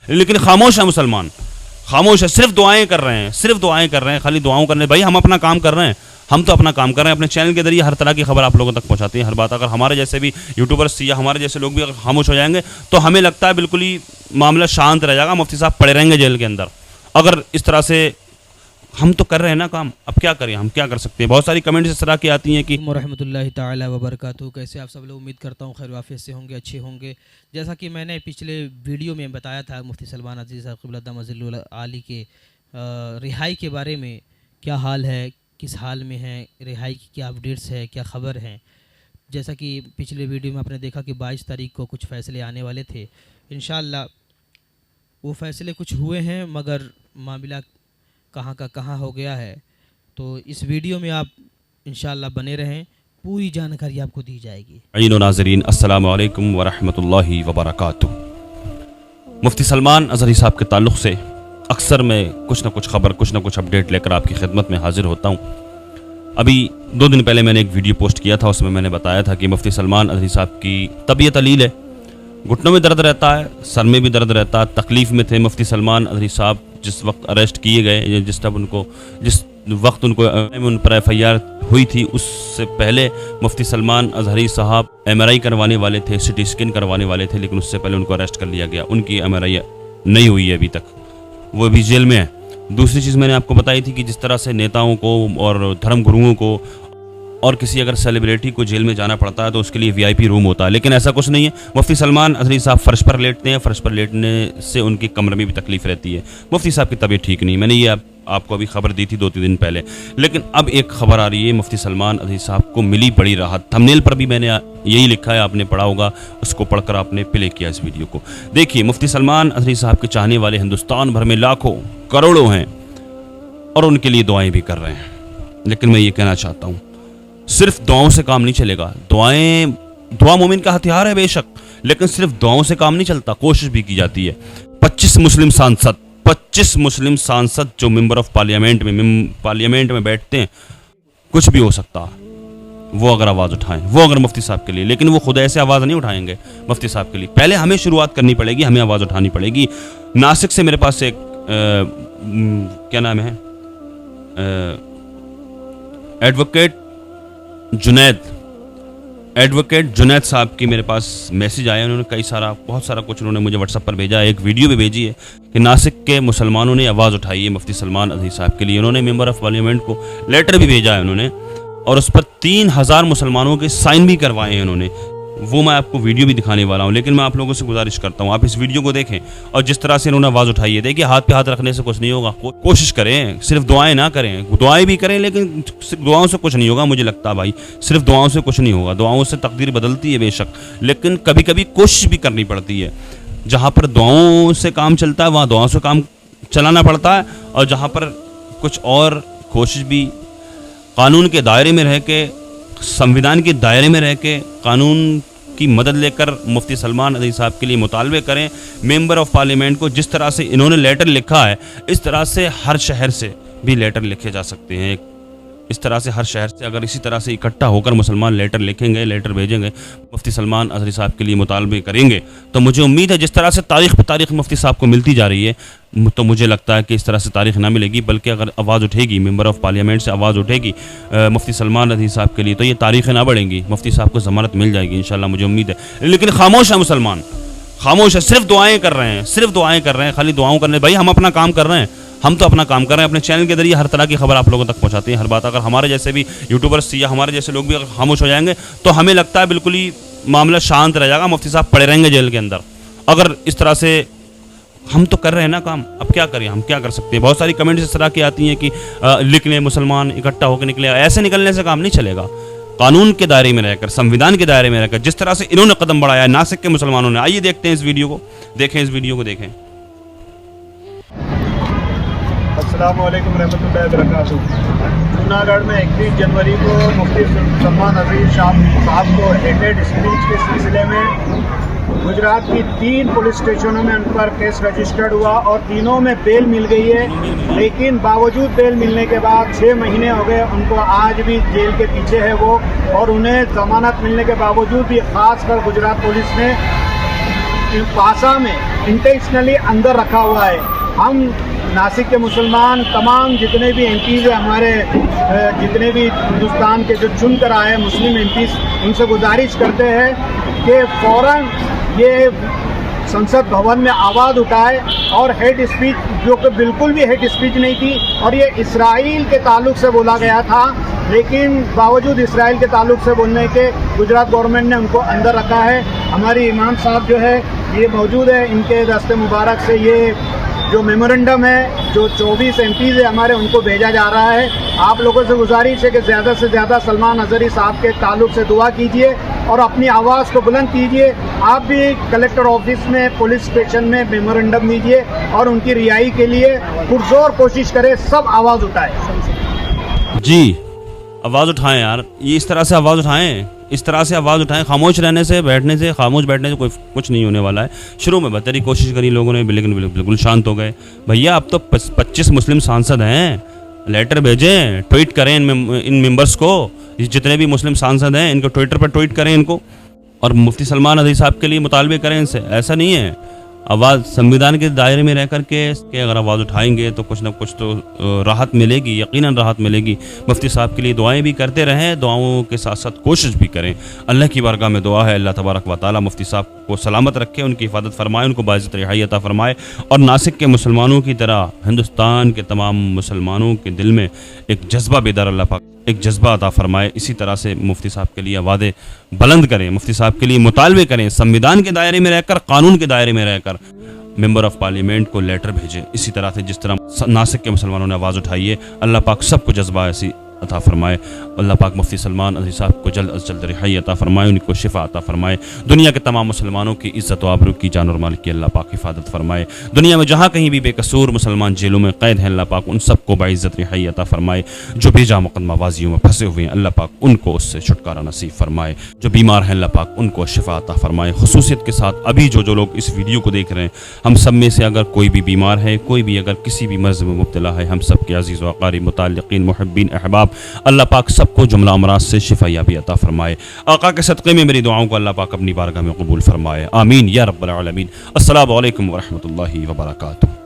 लेकिन खामोश है मुसलमान, खामोश है, सिर्फ दुआएं कर रहे हैं, सिर्फ दुआएं कर रहे हैं, खाली दुआओं करने। भाई हम अपना काम कर रहे हैं, हम तो अपना काम कर रहे हैं, अपने चैनल के जरिए हर तरह की खबर आप लोगों तक पहुंचाते हैं, हर बात। अगर हमारे जैसे भी यूट्यूबर्स या हमारे जैसे लोग भी अगर खामोश हो जाएंगे तो हमें लगता है बिल्कुल ही मामला शांत रह जाएगा, मुफ्ती साहब पड़े रहेंगे जेल के अंदर। अगर इस तरह से हम तो कर रहे हैं ना काम, अब क्या करें, हम क्या कर सकते हैं। बहुत सारी कमेंट्स इस तरह की आती हैं कि रहमतुल्लाहि ताला व बरकातहू। कैसे आप सब लोग, उम्मीद करता हूँ खैर वाफियत से होंगे, अच्छे होंगे। जैसा कि मैंने पिछले वीडियो में बताया था मुफ्ती सलमान अज़ीज़ साहब क़िबलतुल्लाह मज़िल्लुल आली के रिहाई के बारे में, क्या हाल है, किस हाल में है, रिहाई की क्या अपडेट्स है, क्या ख़बर है। जैसा कि पिछले वीडियो में आपने देखा कि 22 तारीख को कुछ फ़ैसले आने वाले थे, इंशाअल्लाह वो फ़ैसले कुछ हुए हैं, मगर मामला कहाँ का कहाँ हो गया है। तो इस वीडियो में आप इंशाअल्लाह बने रहें, पूरी जानकारी आपको दी जाएगी। अज़ीज़ नाज़रीन, अस्सलामु अलैकुम व रहमतुल्लाहि व बरकातुहू। मुफ्ती सलमान अज़हरी साहब के ताल्लुक़ से अक्सर मैं कुछ ना कुछ खबर, कुछ ना कुछ अपडेट लेकर आपकी खिदमत में हाजिर होता हूँ। अभी 2 दिन पहले मैंने एक वीडियो पोस्ट किया था, उसमें मैंने बताया था कि मुफ्ती सलमान अज़हरी साहब की तबीयत अलील है, घुटनों में दर्द रहता है, सर में भी दर्द रहता है, तकलीफ़ में थे। मुफ्ती सलमान अज़हरी साहब जिस वक्त अरेस्ट किए गए, जिस वक्त उनको उन पर FIR हुई थी, उससे पहले मुफ्ती सलमान अज़हरी साहब MRI करवाने वाले थे, CT स्कैन करवाने वाले थे, लेकिन उससे पहले उनको अरेस्ट कर लिया गया। उनकी MRI नहीं हुई है अभी तक, वो अभी जेल में है। दूसरी चीज़ मैंने आपको बताई थी कि जिस तरह से नेताओं को और धर्म गुरुओं को और किसी अगर सेलिब्रिटी को जेल में जाना पड़ता है तो उसके लिए VIP रूम होता है, लेकिन ऐसा कुछ नहीं है। मुफ्ती सलमान अज़हरी साहब फ़र्श पर लेटते हैं, फ़र्श पर लेटने से उनकी कमर में भी तकलीफ़ रहती है। मुफ्ती साहब की तबीयत ठीक नहीं, मैंने ये आपको अभी खबर दी थी 2-3 दिन पहले। लेकिन अब एक खबर आ रही है, मुफ्ती सलमान अज़हरी साहब को मिली बड़ी राहत। थंबनेल पर भी मैंने यही लिखा है, आपने पढ़ा होगा, उसको पढ़कर आपने प्ले किया इस वीडियो को। देखिए, मुफ्ती सलमान अज़हरी साहब के चाहने वाले हिंदुस्तान भर में लाखों करोड़ों हैं और उनके लिए दुआएं भी कर रहे हैं। लेकिन मैं ये कहना चाहता हूँ, सिर्फ दुआओं से काम नहीं चलेगा। दुआ मोमिन का हथियार है बेशक, लेकिन सिर्फ दुआओं से काम नहीं चलता, कोशिश भी की जाती है। 25 मुस्लिम सांसद जो मेंबर ऑफ पार्लियामेंट में बैठते हैं, कुछ भी हो सकता है, वो अगर आवाज़ उठाएं, वो अगर मुफ्ती साहब के लिए, लेकिन वो खुद ऐसे आवाज़ नहीं उठाएंगे मुफ्ती साहब के लिए। पहले हमें शुरुआत करनी पड़ेगी, हमें आवाज़ उठानी पड़ेगी। नासिक से मेरे पास एक क्या नाम है, एडवोकेट जुनैद साहब की मेरे पास मैसेज आया। उन्होंने बहुत सारा कुछ उन्होंने मुझे व्हाट्सएप पर भेजा, एक वीडियो भी भेजी है कि नासिक के मुसलमानों ने आवाज़ उठाई है मुफ्ती सलमान अज़हरी साहब के लिए। उन्होंने मेंबर ऑफ पार्लियामेंट को लेटर भी भेजा है उन्होंने, और उस पर 3000 मुसलमानों के साइन भी करवाए हैं उन्होंने। वो मैं आपको वीडियो भी दिखाने वाला हूँ, लेकिन मैं आप लोगों से गुजारिश करता हूँ आप इस वीडियो को देखें और जिस तरह से इन्होंने आवाज़ उठाई है, देखिए हाथ पे हाथ रखने से कुछ नहीं होगा। कोशिश करें, सिर्फ दुआएं ना करें, दुआएं भी करें, लेकिन सिर्फ दुआओं से कुछ नहीं होगा। मुझे लगता है भाई, सिर्फ दुआओं से कुछ नहीं होगा। दुआओं से तकदीर बदलती है बेशक, लेकिन कभी कभी कोशिश भी करनी पड़ती है। जहाँ पर दुआओं से काम चलता है वहाँ दुआओं से काम चलाना पड़ता है, और जहाँ पर कुछ और कोशिश भी कानून के दायरे में रह के, संविधान के दायरे में रह के, कानून की मदद लेकर मुफ्ती सलमान अज़हरी साहब के लिए मुतालबे करें। मेंबर ऑफ पार्लियामेंट को जिस तरह से इन्होंने लेटर लिखा है, इस तरह से हर शहर से भी लेटर लिखे जा सकते हैं। इस तरह से हर शहर से अगर इसी तरह से इकट्ठा होकर मुसलमान लेटर लिखेंगे, लेटर भेजेंगे, मुफ्ती सलमान अज़हरी साहब के लिए मुतालबे करेंगे, तो मुझे उम्मीद है जिस तरह से तारीख़ पे तारीख़ मुफ्ती साहब को मिलती जा रही है, तो मुझे लगता है कि इस तरह से तारीख़ ना मिलेगी, बल्कि अगर आवाज़ उठेगी, मेंबर ऑफ पार्लियामेंट से आवाज़ उठेगी मुफ्ती सलमान अज़हरी साहब के लिए, तो ये तारीख़ें ना बढ़ेंगी, मुफ्ती साहब को ज़मानत मिल जाएगी इंशाअल्लाह, मुझे उम्मीद है। लेकिन खामोश है मुसलमान, खामोश है, सिर्फ दुआएं कर रहे हैं, सिर्फ दुआएं कर रहे हैं, खाली दुआओं करने। भाई हम अपना काम कर रहे हैं, हम तो अपना काम कर रहे हैं, अपने चैनल के जरिए हर तरह की खबर आप लोगों तक पहुंचाते हैं, हर बात। अगर हमारे जैसे भी यूट्यूबर्स या हमारे जैसे लोग भी अगर खामोश हो जाएंगे तो हमें लगता है बिल्कुल ही मामला शांत रह जाएगा, मुफ्ती साहब पड़े रहेंगे जेल के अंदर। अगर इस तरह से हम तो कर रहे हैं ना काम, अब क्या करें, हम क्या कर सकते हैं। बहुत सारी कमेंट्स इस तरह की आती हैं कि लिख लें, मुसलमान इकट्ठा होकर निकले। ऐसे निकलने से काम नहीं चलेगा। कानून के दायरे में रहकर, संविधान के दायरे में रहकर, जिस तरह से इन्होंने कदम बढ़ाया है नासिक के मुसलमानों ने। आइए देखते हैं इस वीडियो को, देखें इस वीडियो को, देखें। अस्सलाम वालेकुम रहमतुल्लाहि व बरकातहू। जूनागढ़ में 31 जनवरी को मुफ्ती सलमान अज़हरी साहब को हेटेड स्पीच के सिलसिले में गुजरात की 3 पुलिस स्टेशनों में उन पर केस रजिस्टर्ड हुआ और तीनों में बेल मिल गई है। लेकिन बावजूद बेल मिलने के बाद 6 महीने हो गए, उनको आज भी जेल के पीछे है वो, और उन्हें जमानत मिलने के बावजूद भी खासकर गुजरात पुलिस ने पासा में इंटेंशनली अंदर रखा हुआ है। हम नासिक के मुसलमान तमाम जितने भी एमपीज़ हैं हमारे, जितने भी हिंदुस्तान के जो चुन कर आए मुस्लिम एमपीज़, उनसे गुजारिश करते हैं कि फ़ौरन ये संसद भवन में आवाज़ उठाए और हेट स्पीच, जो कि बिल्कुल भी हेट स्पीच नहीं थी और ये इसराइल के ताल्लुक से बोला गया था, लेकिन बावजूद इसराइल के ताल्लुक से बोलने के गुजरात गवर्नमेंट ने उनको अंदर रखा है। हमारी इमाम साहब जो है ये मौजूद है, इनके दस्ते मुबारक से ये जो मेमोरेंडम है, जो 24 एमपीज़ है हमारे, उनको भेजा जा रहा है। आप लोगों से गुजारिश है कि ज़्यादा से ज़्यादा सलमान अज़हरी साहब के ताल्लुक से दुआ कीजिए और अपनी आवाज़ को बुलंद कीजिए। आप भी कलेक्टर ऑफिस में, पुलिस स्टेशन में मेमोरेंडम दीजिए और उनकी रिहाई के लिए पुरजोर कोशिश करें, सब आवाज़ उठाएं। जी, आवाज़ उठाएं यार, ये इस तरह से आवाज़ उठाएं, इस तरह से आवाज़ उठाएं। खामोश रहने से, बैठने से, खामोश बैठने से कोई कुछ नहीं होने वाला है। शुरू में बतेरी कोशिश करी लोगों ने, लेकिन बिल्कुल शांत हो गए। भैया अब तो 25 मुस्लिम सांसद हैं, लेटर भेजें, ट्वीट करें इन मेंबर्स को, जितने भी मुस्लिम सांसद हैं इनको ट्विटर पर ट्वीट करें इनको, और मुफ्ती सलमान अज़हरी साहब के लिए मुतालबे करें इनसे। ऐसा नहीं है, आवाज़ संविधान के दायरे में रह करके अगर आवाज़ उठाएंगे तो कुछ ना कुछ तो राहत मिलेगी, यकीनन राहत मिलेगी। मुफ्ती साहब के लिए दुआएं भी करते रहें, दुआओं के साथ साथ कोशिश भी करें। अल्लाह की बारगाह में दुआ है, अल्लाह तबारक व तआला मुफ्ती साहब को सलामत रखे, उनकी हिफाजत फरमाए, उनको बाइज़्ज़त रिहाई अता फरमाए, और नासिक के मुसलमानों की तरह हिंदुस्तान के तमाम मुसलमानों के दिल में एक जज्बा बेदार अल्लाह पाक एक जज्बा अता फरमाए। इसी तरह से मुफ्ती साहब के लिए आवाज़ें बुलंद करें, मुफ्ती साहब के लिए मुतालबे करें, संविधान के दायरे में रहकर, कानून के दायरे में रहकर मेंबर ऑफ पार्लियामेंट को लेटर भेजें। इसी तरह से जिस तरह नासिक के मुसलमानों ने आवाज़ उठाई है, अल्लाह पाक सबको जज्बा ऐसी अता फरमाए। अल्लाह पाक मुफ्ती सलमान अज़हरी साहब को जल्द अज जल्द रिहाई अता फरमाए, उनको शिफा अता फरमाए। दुनिया के तमाम मुसलमानों की इज़्ज़त व आबरू की, जान और माल की अल्लाह पाक हिफाजत फरमाए। दुनिया में जहाँ कहीं भी बेकसूर मुसलमान जेलों में कैद हैं, अल्लाह पाक उन सबको बाइज़्ज़त रिहाई अता फरमाए। जो बेजा मुकदमाबाजियों में फंसे हुए हैं, अल्लाह पाक उनको उससे छुटकारा नसीब फरमाए। जो बीमार हैं, अल्लाह पाक उनको शिफा अता फरमाए। खुसूसियत के साथ अभी जो लोग इस वीडियो को देख रहे हैं, हम सब में से अगर कोई भी बीमार है, कोई भी अगर किसी भी मर्ज़ में मुब्तला है, हम सब के अज़ीज़ व अक़ारिब, मुताल्लिक़ीन, मुहिब्बीन, अहबाब, अल्लाह पाक सबको जुमला अमराज से शिफा याबी अता फरमाए। आका के सदक़े में मेरी दुआओं को अल्लाह पाक अपनी बारगाह में कबूल फरमाए। आमीन या रब्बल आलमीन। अस्सलामु अलैकुम व रहमतुल्लाहि व बरकातुहू।